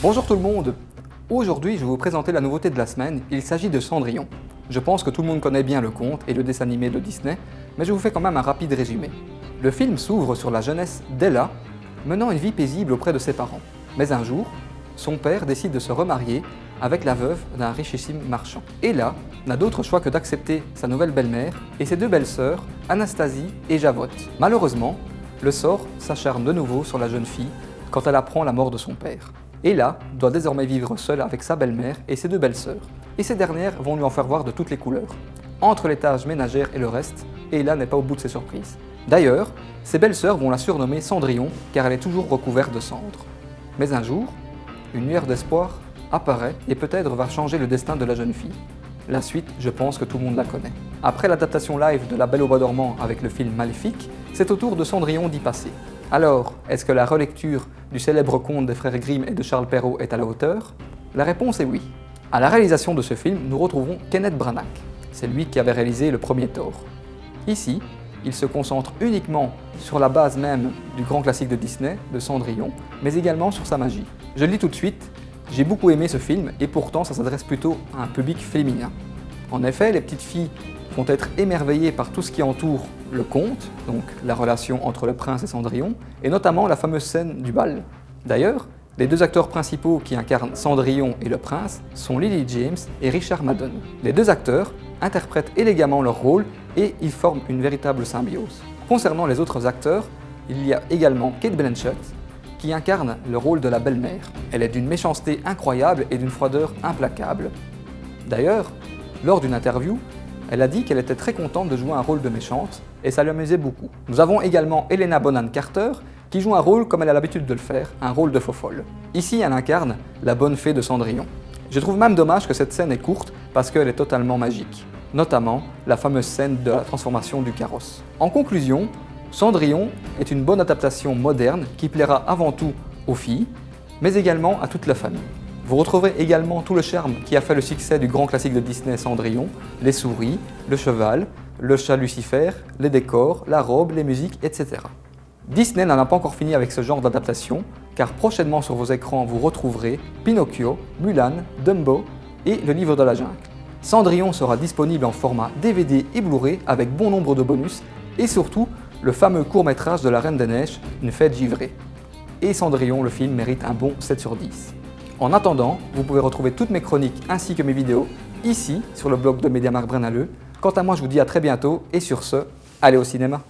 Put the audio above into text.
Bonjour tout le monde. Aujourd'hui, je vais vous présenter la nouveauté de la semaine. Il s'agit de Cendrillon. Je pense que tout le monde connaît bien le conte et le dessin animé de Disney, mais je vous fais quand même un rapide résumé. Le film s'ouvre sur la jeunesse d'Ella, menant une vie paisible auprès de ses parents. Mais un jour, son père décide de se remarier avec la veuve d'un richissime marchand. Ella n'a d'autre choix que d'accepter sa nouvelle belle-mère et ses deux belles-sœurs, Anastasie et Javotte. Malheureusement, le sort s'acharne de nouveau sur la jeune fille quand elle apprend la mort de son père. Ella doit désormais vivre seule avec sa belle-mère et ses deux belles-sœurs, et ces dernières vont lui en faire voir de toutes les couleurs. Entre les tâches ménagères et le reste, Ella n'est pas au bout de ses surprises. D'ailleurs, ses belles-sœurs vont la surnommer Cendrillon car elle est toujours recouverte de cendres. Mais un jour, une lueur d'espoir apparaît et peut-être va changer le destin de la jeune fille. La suite, je pense que tout le monde la connaît. Après l'adaptation live de La Belle au Bois dormant avec le film Maléfique, c'est au tour de Cendrillon d'y passer. Alors, est-ce que la relecture du célèbre conte des frères Grimm et de Charles Perrault est à la hauteur? La réponse est oui. À la réalisation de ce film, nous retrouvons Kenneth Branagh. C'est lui qui avait réalisé le premier Thor. Ici, il se concentre uniquement sur la base même du grand classique de Disney, de Cendrillon, mais également sur sa magie. Je le dis tout de suite, j'ai beaucoup aimé ce film et pourtant ça s'adresse plutôt à un public féminin. En effet, les petites filles vont être émerveillées par tout ce qui entoure le conte, donc la relation entre le prince et Cendrillon, et notamment la fameuse scène du bal. D'ailleurs, les deux acteurs principaux qui incarnent Cendrillon et le prince sont Lily James et Richard Madden. Les deux acteurs interprètent élégamment leur rôle et ils forment une véritable symbiose. Concernant les autres acteurs, il y a également Cate Blanchett qui incarne le rôle de la belle-mère. Elle est d'une méchanceté incroyable et d'une froideur implacable. D'ailleurs, lors d'une interview, elle a dit qu'elle était très contente de jouer un rôle de méchante et ça lui amusait beaucoup. Nous avons également Helena Bonham Carter qui joue un rôle comme elle a l'habitude de le faire, un rôle de faux-folle. Ici, elle incarne la bonne fée de Cendrillon. Je trouve même dommage que cette scène est courte parce qu'elle est totalement magique, notamment la fameuse scène de la transformation du carrosse. En conclusion, Cendrillon est une bonne adaptation moderne qui plaira avant tout aux filles, mais également à toute la famille. Vous retrouverez également tout le charme qui a fait le succès du grand classique de Disney Cendrillon, les souris, le cheval, le chat Lucifer, les décors, la robe, les musiques, etc. Disney n'en a pas encore fini avec ce genre d'adaptation, car prochainement sur vos écrans vous retrouverez Pinocchio, Mulan, Dumbo et le livre de la jungle. Cendrillon sera disponible en format DVD et Blu-ray avec bon nombre de bonus et surtout le fameux court-métrage de la Reine des Neiges, Une fête givrée. Et Cendrillon, le film, mérite un bon 7 sur 10. En attendant, vous pouvez retrouver toutes mes chroniques ainsi que mes vidéos ici sur le blog de MediaMarkt Braine-l'Alleud. Quant à moi, je vous dis à très bientôt et sur ce, allez au cinéma!